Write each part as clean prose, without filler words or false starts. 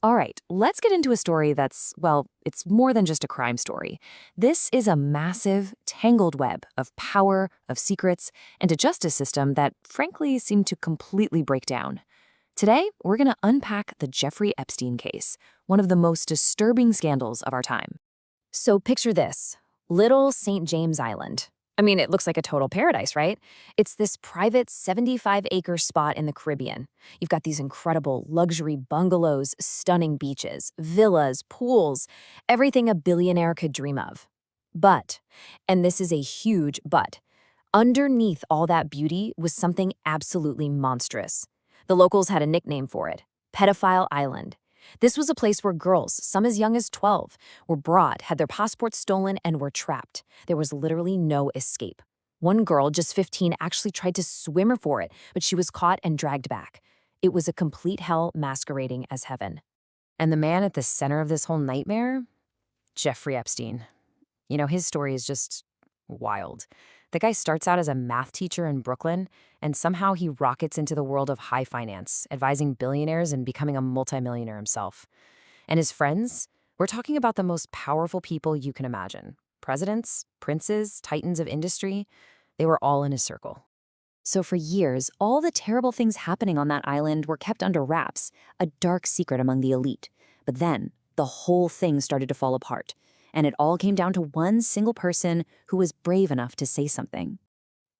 All right, let's get into a story that's, well, it's more than just a crime story. This is a massive, tangled web of power, of secrets, and a justice system that, frankly, seemed to completely break down. Today, we're going to unpack the Jeffrey Epstein case, one of the most disturbing scandals of our time. So picture this, little St. James Island. I mean, it looks like a total paradise, right? It's this private 75-acre spot in the Caribbean. You've got these incredible luxury bungalows, stunning beaches, villas, pools, everything a billionaire could dream of. But, and this is a huge but, underneath all that beauty was something absolutely monstrous. The locals had a nickname for it, Pedophile Island. This was a place where girls, some as young as 12, were brought, had their passports stolen, and were trapped. There was literally no escape. One girl, just 15, actually tried to swim for it, but she was caught and dragged back. It was a complete hell masquerading as heaven. And the man at the center of this whole nightmare? Jeffrey Epstein. His story is just wild. The guy starts out as a math teacher in Brooklyn, and somehow he rockets into the world of high finance, advising billionaires and becoming a multimillionaire himself. And his friends? We're talking about the most powerful people you can imagine. Presidents, princes, titans of industry. They were all in his circle. So for years, all the terrible things happening on that island were kept under wraps, a dark secret among the elite. But then, the whole thing started to fall apart. And it all came down to one single person who was brave enough to say something.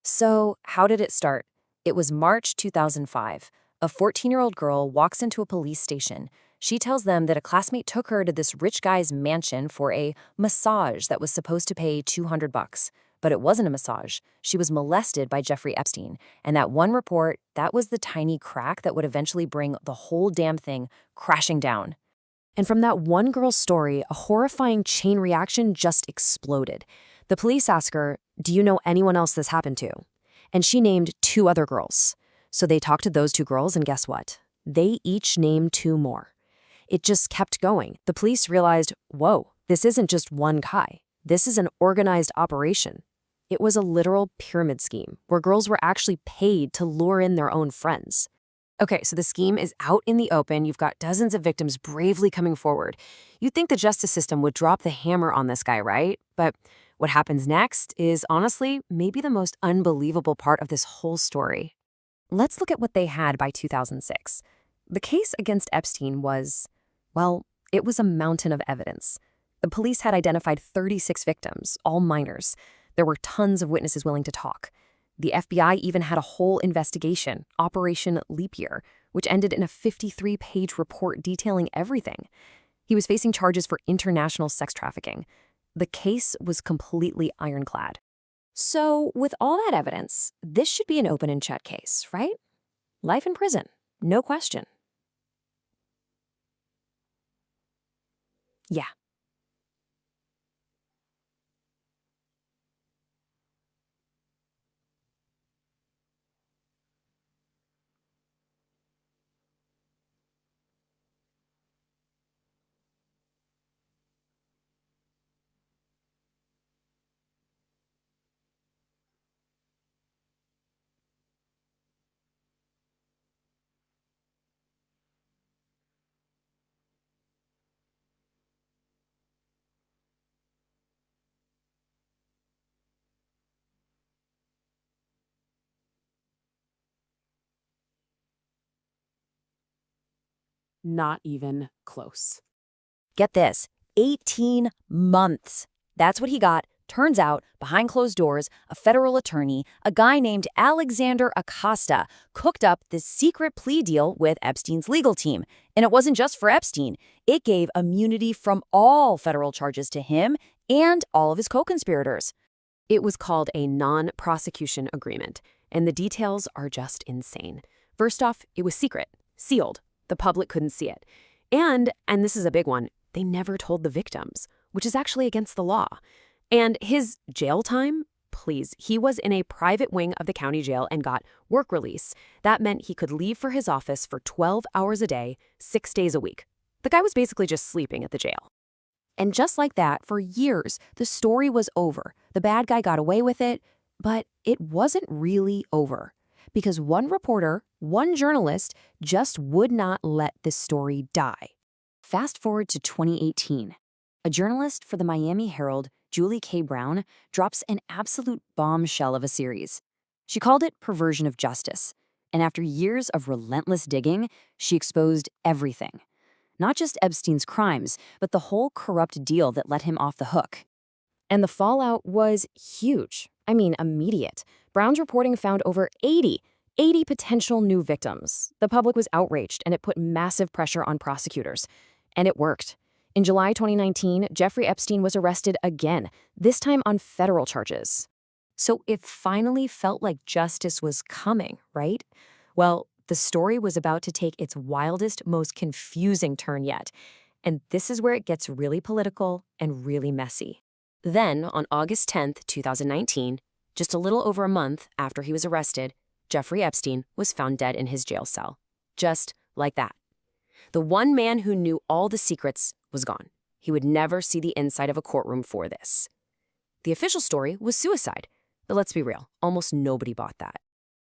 So, how did it start? It was March 2005. A 14-year-old girl walks into a police station. She tells them that a classmate took her to this rich guy's mansion for a massage that was supposed to pay $200. But it wasn't a massage. She was molested by Jeffrey Epstein. And that one report, that was the tiny crack that would eventually bring the whole damn thing crashing down. And from that one girl's story, a horrifying chain reaction just exploded. The police asked her, "Do you know anyone else this happened to?" And she named two other girls. So they talked to those two girls, and guess what? They each named two more. It just kept going. The police realized, whoa, this isn't just one guy. This is an organized operation. It was a literal pyramid scheme where girls were actually paid to lure in their own friends. Okay, so the scheme is out in the open. You've got dozens of victims bravely coming forward. You'd think the justice system would drop the hammer on this guy, right? But what happens next is honestly maybe the most unbelievable part of this whole story. Let's look at what they had by 2006. The case against Epstein was, well, it was a mountain of evidence. The police had identified 36 victims, all minors. There were tons of witnesses willing to talk. The FBI even had a whole investigation, Operation Leap Year, which ended in a 53-page report detailing everything. He was facing charges for international sex trafficking. The case was completely ironclad. So, with all that evidence, this should be an open and shut case, right? Life in prison, no question. Yeah. Not even close. Get this, 18 months. That's what he got. Turns out, behind closed doors, a federal attorney, a guy named Alexander Acosta, cooked up this secret plea deal with Epstein's legal team. And it wasn't just for Epstein. It gave immunity from all federal charges to him and all of his co-conspirators. It was called a non-prosecution agreement, and the details are just insane. First off, it was secret, sealed. The public couldn't see it. And this is a big one, they never told the victims, which is actually against the law. And his jail time? Please, he was in a private wing of the county jail and got work release. That meant he could leave for his office for 12 hours a day, 6 days a week. The guy was basically just sleeping at the jail. And just like that, for years, the story was over. The bad guy got away with it, but it wasn't really over. Because one reporter, one journalist, just would not let this story die. Fast forward to 2018. A journalist for the Miami Herald, Julie K. Brown, drops an absolute bombshell of a series. She called it Perversion of Justice, and after years of relentless digging, she exposed everything. Not just Epstein's crimes, but the whole corrupt deal that let him off the hook. And the fallout was huge. I mean, immediate. Brown's reporting found over 80 potential new victims. The public was outraged, and it put massive pressure on prosecutors. And it worked. In July 2019, Jeffrey Epstein was arrested again, this time on federal charges. So it finally felt like justice was coming, right? Well, the story was about to take its wildest, most confusing turn yet. And this is where it gets really political and really messy. Then, on August 10th, 2019, just a little over a month after he was arrested, Jeffrey Epstein was found dead in his jail cell. Just like that. The one man who knew all the secrets was gone. He would never see the inside of a courtroom for this. The official story was suicide. But let's be real, almost nobody bought that.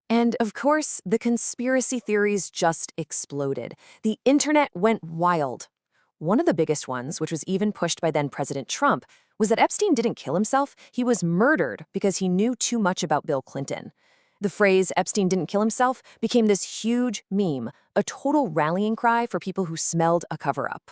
And of course, the conspiracy theories just exploded. The internet went wild. One of the biggest ones, which was even pushed by then President Trump, was that Epstein didn't kill himself. He was murdered because he knew too much about Bill Clinton. The phrase Epstein didn't kill himself became this huge meme, a total rallying cry for people who smelled a cover-up.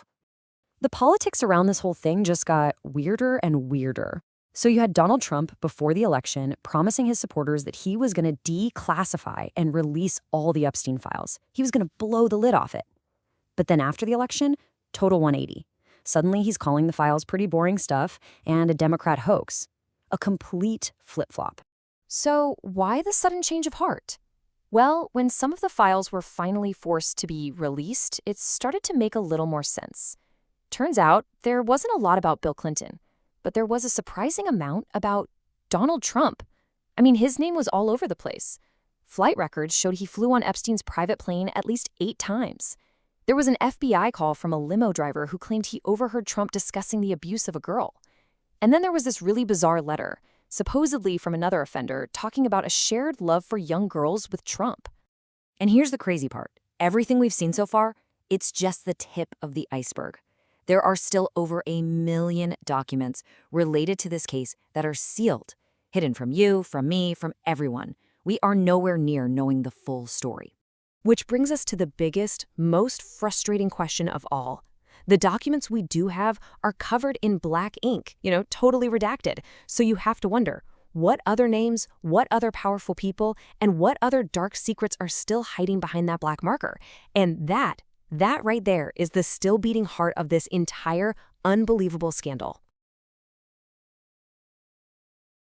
The politics around this whole thing just got weirder and weirder. So you had Donald Trump before the election promising his supporters that he was going to declassify and release all the Epstein files. He was going to blow the lid off it. But then after the election, total 180. Suddenly he's calling the files pretty boring stuff and a Democrat hoax. A complete flip-flop. So why the sudden change of heart? Well, when some of the files were finally forced to be released, it started to make a little more sense. Turns out there wasn't a lot about Bill Clinton, but there was a surprising amount about Donald Trump. I mean, his name was all over the place. Flight records showed he flew on Epstein's private plane at least 8 times. There was an FBI call from a limo driver who claimed he overheard Trump discussing the abuse of a girl. And then there was this really bizarre letter, supposedly from another offender, talking about a shared love for young girls with Trump. And here's the crazy part. Everything we've seen so far, it's just the tip of the iceberg. There are still over 1 million documents related to this case that are sealed, hidden from you, from me, from everyone. We are nowhere near knowing the full story. Which brings us to the biggest, most frustrating question of all. The documents we do have are covered in black ink, totally redacted. So you have to wonder, what other names, what other powerful people, and what other dark secrets are still hiding behind that black marker? And that right there is the still beating heart of this entire unbelievable scandal.